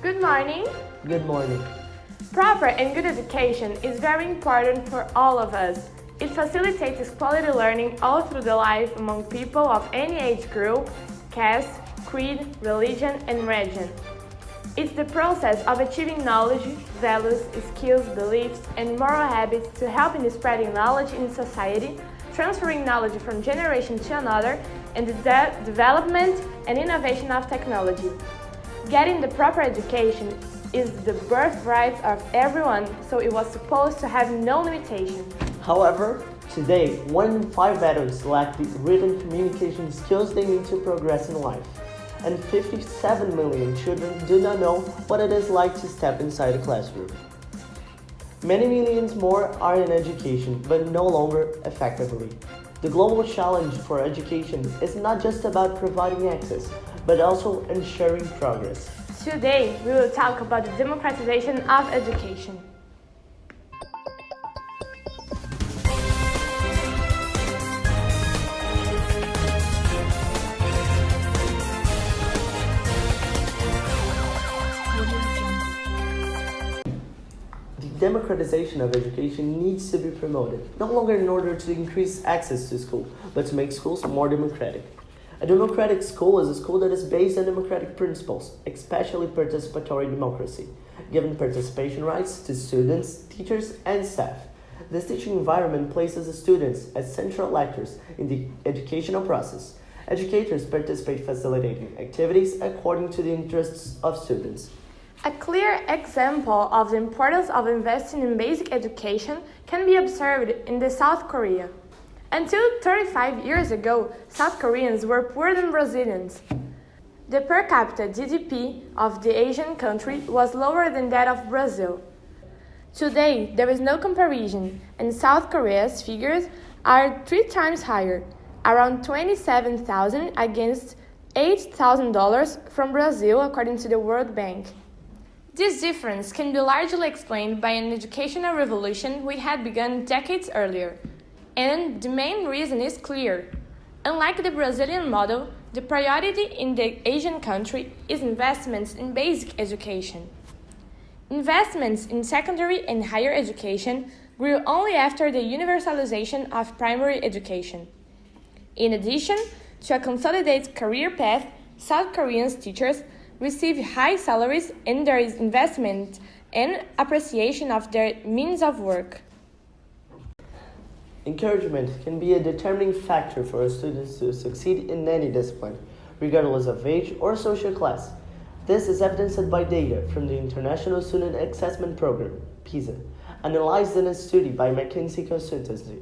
Good morning. Good morning. Proper and good education is very important for all of us. It facilitates quality learning all through the life among people of any age group, caste, creed, religion, and region. It's the process of achieving knowledge, values, skills, beliefs, and moral habits to help in spreading knowledge in society, transferring knowledge from generation to another, and the development and innovation of technology. Getting the proper education is the birthright of everyone, so it was supposed to have no limitation. However, today, 1 in 5 adults lack the written communication skills they need to progress in life, and 57 million children do not know what it is like to step inside a classroom. Many millions more are in education, but no longer effectively. The global challenge for education is not just about providing access, but also ensuring progress. Today, we will talk about the democratization of education. The democratization of education needs to be promoted, no longer in order to increase access to school, but to make schools more democratic. A democratic school is a school that is based on democratic principles, especially participatory democracy, giving participation rights to students, teachers, and staff. This teaching environment places the students as central actors in the educational process. Educators participate facilitating activities according to the interests of students. A clear example of the importance of investing in basic education can be observed in South Korea. Until 35 years ago, South Koreans were poorer than Brazilians. The per capita GDP of the Asian country was lower than that of Brazil. Today, there is no comparison, and South Korea's figures are 3 times higher, around $27,000 against $8,000 from Brazil, according to the World Bank. This difference can be largely explained by an educational revolution we had begun decades earlier. And the main reason is clear. Unlike the Brazilian model, the priority in the Asian country is investments in basic education. Investments in secondary and higher education grew only after the universalization of primary education. In addition to a consolidated career path, South Korean teachers receive high salaries and there is investment and appreciation of their means of work. Encouragement can be a determining factor for students to succeed in any discipline, regardless of age or social class. This is evidenced by data from the International Student Assessment Program, PISA, analyzed in a study by McKinsey Consultancy.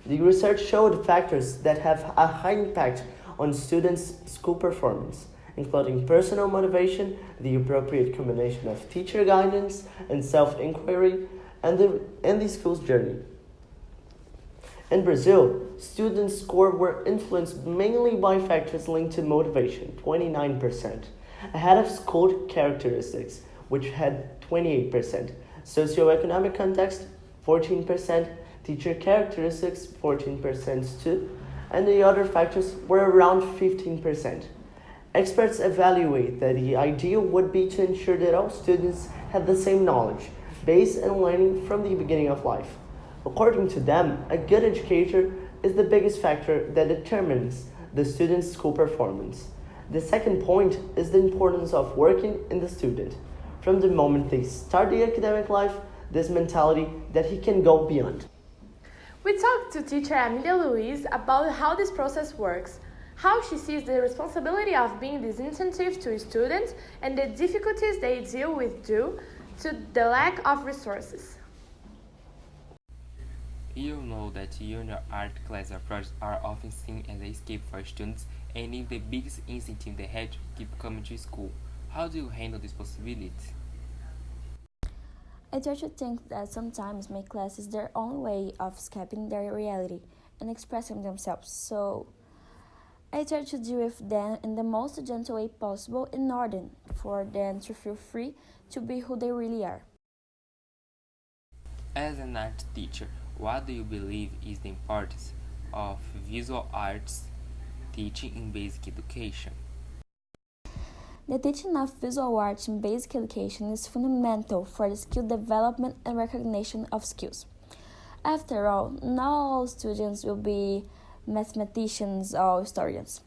The research showed factors that have a high impact on students' school performance, including personal motivation, the appropriate combination of teacher guidance and self-inquiry, and the school's journey. In Brazil, students' scores were influenced mainly by factors linked to motivation, 29%, ahead of school characteristics, which had 28%, socioeconomic context, 14%, teacher characteristics, 14% too, and the other factors were around 15%. Experts evaluate that the ideal would be to ensure that all students had the same knowledge, base and learning from the beginning of life. According to them, a good educator is the biggest factor that determines the student's school performance. The second point is the importance of working in the student. From the moment they start the academic life, this mentality that he can go beyond. We talked to teacher Amelia Luiz about how this process works, how she sees the responsibility of being this incentive to students and the difficulties they deal with due to the lack of resources. You know that junior art class projects are often seen as an escape for students and if the biggest incentive they had to keep coming to school. How do you handle this possibility? I try to think that sometimes my class is their only way of escaping their reality and expressing themselves, so I try to deal with them in the most gentle way possible in order for them to feel free to be who they really are. As an art teacher, what do you believe is the importance of visual arts teaching in basic education? The teaching of visual arts in basic education is fundamental for the skill development and recognition of skills. After all, not all students will be mathematicians or historians.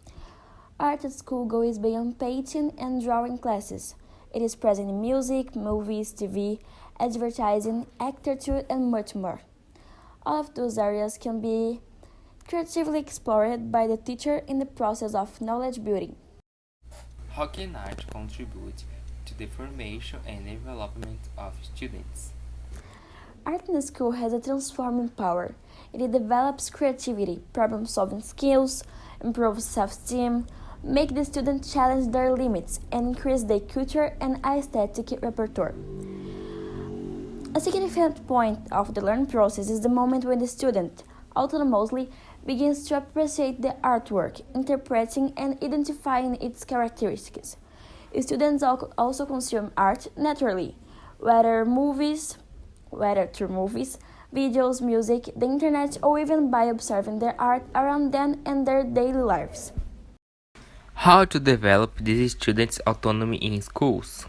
Art at school goes beyond painting and drawing classes. It is present in music, movies, TV, advertising, architecture, and much more. All of those areas can be creatively explored by the teacher in the process of knowledge building. How can art contribute to the formation and development of students? Art in the school has a transforming power. It develops creativity, problem-solving skills, improves self-esteem, make the student challenge their limits, and increase their culture and aesthetic repertoire. A significant point of the learning process is the moment when the student autonomously begins to appreciate the artwork, interpreting and identifying its characteristics. Students also consume art naturally, whether through movies, videos, music, the internet, or even by observing the art around them and their daily lives. How to develop these students' autonomy in schools?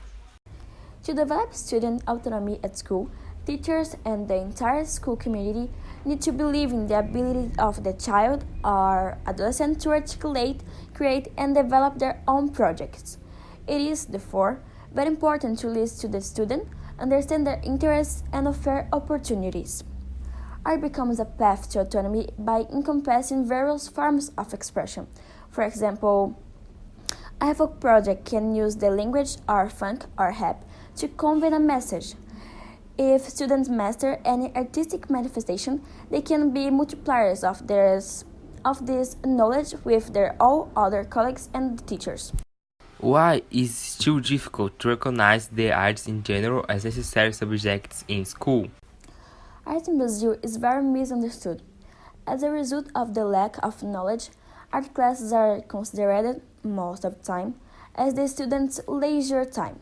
To develop student autonomy at school, teachers and the entire school community need to believe in the ability of the child or adolescent to articulate, create, and develop their own projects. It is, therefore, very important to listen to the student, understand their interests, and offer opportunities. Art becomes a path to autonomy by encompassing various forms of expression. For example, a folk project can use the language or funk or rap to convey a message. If students master any artistic manifestation, they can be multipliers of this knowledge with their all other colleagues and teachers. Why is it still difficult to recognize the arts in general as necessary subjects in school? Art in Brazil is very misunderstood. As a result of the lack of knowledge, art classes are considered, most of the time, as the students' leisure time.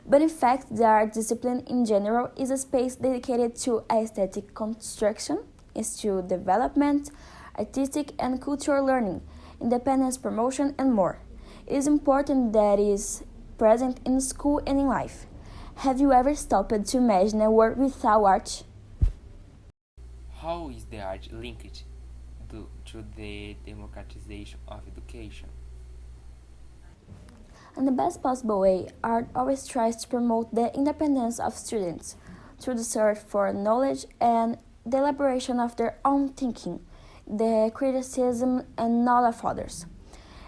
But in fact, the art discipline in general is a space dedicated to aesthetic construction, skill development, artistic and cultural learning, independence promotion, and more. It is important that it is present in school and in life. Have you ever stopped to imagine a world without art? How is the art linked to the democratization of education? In the best possible way, art always tries to promote the independence of students through the search for knowledge and the elaboration of their own thinking, the criticism and not of others.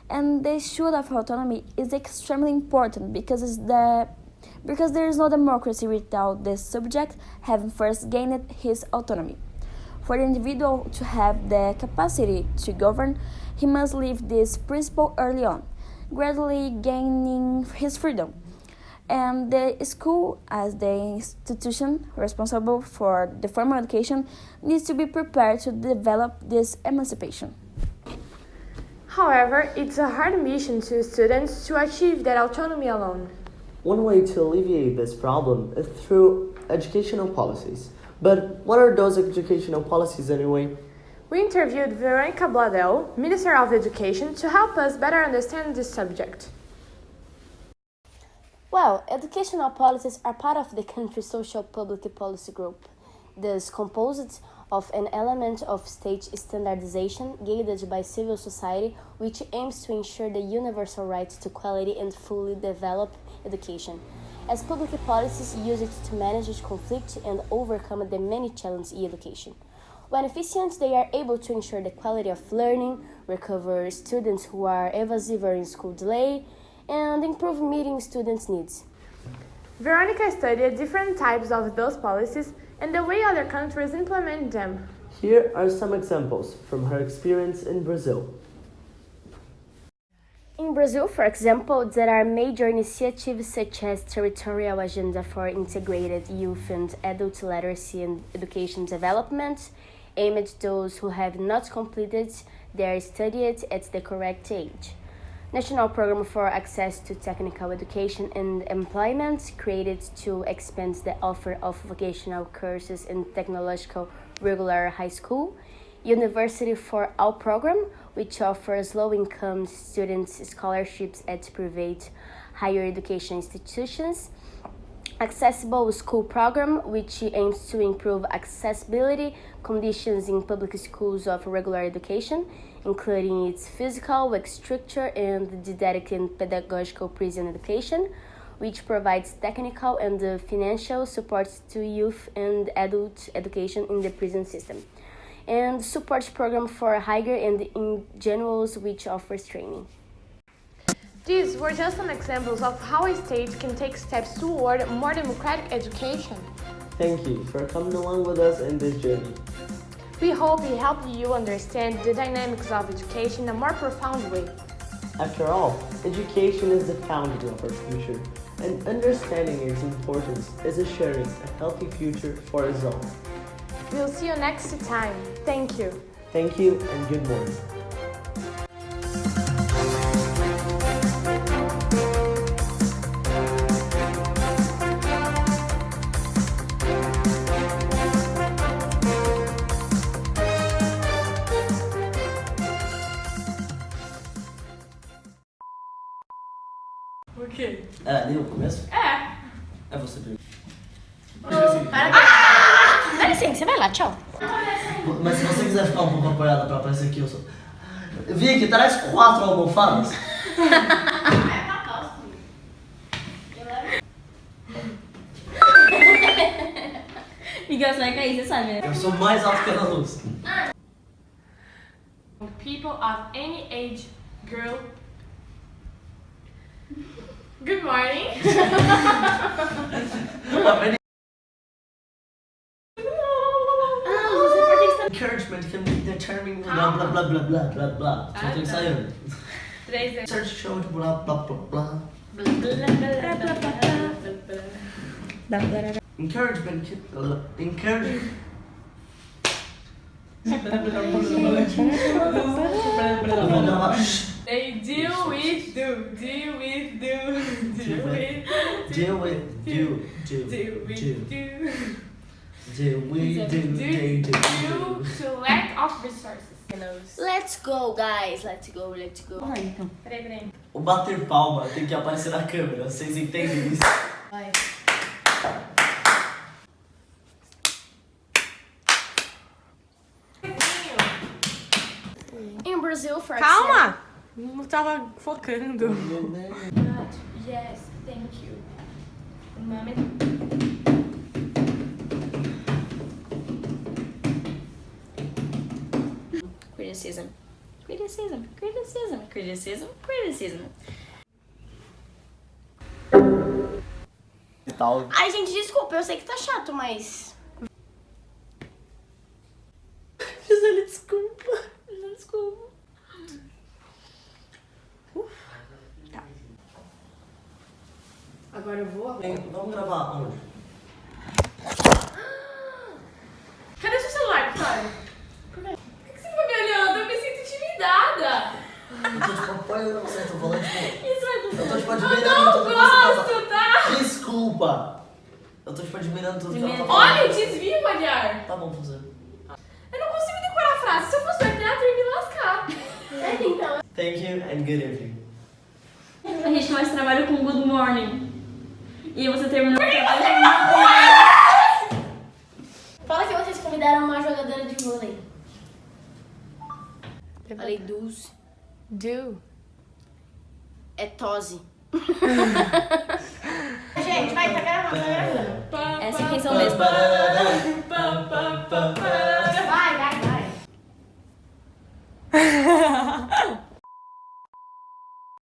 And the issue of autonomy is extremely important because there is no democracy without the subject having first gained his autonomy. For the individual to have the capacity to govern, he must live this principle early on, gradually gaining his freedom. And the school, as the institution responsible for the formal education, needs to be prepared to develop this emancipation. However, it's a hard mission to students to achieve that autonomy alone. One way to alleviate this problem is through educational policies. But what are those educational policies anyway? We interviewed Veronica Bladel, Minister of Education, to help us better understand this subject. Well, educational policies are part of the country's social public policy group, thus composed of an element of state standardization guided by civil society, which aims to ensure the universal right to quality and fully developed education, as public policies use it to manage conflict and overcome the many challenges in education. When efficient, they are able to ensure the quality of learning, recover students who are evasive or in school delay, and improve meeting students' needs. Veronica studied different types of those policies and the way other countries implement them. Here are some examples from her experience in Brazil. In Brazil, for example, there are major initiatives such as Territorial Agenda for Integrated Youth and Adult Literacy and Education Development, aimed at those who have not completed their studies at the correct age. National Program for Access to Technical Education and Employment, created to expand the offer of vocational courses in technological regular high school. University for All program, which offers low-income students scholarships at private higher education institutions, accessible school program, which aims to improve accessibility conditions in public schools of regular education, including its physical work structure and didactic and pedagogical prison education, which provides technical and financial support to youth and adult education in the prison system, and support program for higher and individuals, which offers training. These were just some examples of how a state can take steps toward more democratic education. Thank you for coming along with us in this journey. We hope it helped you understand the dynamics of education in a more profound way. After all, education is the foundation of our future, and understanding its importance is assuring a healthy future for us all. We'll see you next time. Thank you. Thank you and good morning. O quê? Leu o começo? É. É você primeiro. Dá licença, você vai lá, tchau. Mas se você quiser ficar um pouco apoiada pra aparecer aqui, eu sou... Vicky, traz 4 almofadas. Miguel, você vai cair, você sabe, né? Eu sou mais alto que a Ana Luz. People of any age, girl. Good morning. Encouragement can be determined blah blah blah blah blah blah blah. Só tem que sair. 3 Search show de blá blá blá blá. Encouragement can encourage. They deal with do. Deal with do. Deal with do. Deal with do. Deal with do. Do we do To lack of resources. Let's go, guys. Let's go. Vai, então. Peraí. O bater palma tem que aparecer na câmera, vocês entendem isso? Vai. In Brazil, for Calma! Não tava focando. Yes, thank you. Criticism. E tal. Ai, gente, desculpa, eu sei que tá chato, mas... Gisele, desculpa. Agora eu vou. Vamos gravar onde? Cadê seu celular, Vitória? Por que você ficou me olhando? Eu me sinto intimidada. Eu tô tipo apoiando você, tô falando tipo... Isso vai Eu tô tipo Eu admirando não tudo que você tá gosto, tá? falando. Desculpa. Eu tô tipo admirando tudo que ela tá falando. Olha, desvia o olhar. Tá bom, fazer. Eu não consigo decorar a frase. Se eu fosse do teatro, eu ia me lascar. Então... Thank you and good evening. A gente começa o trabalho com good morning. E você terminou o trabalho Fala que vocês convidaram uma jogadora de vôlei. Falei dos. Do. É Tose. Gente, vai, tá gravando. Essa é a intenção mesmo. Parará.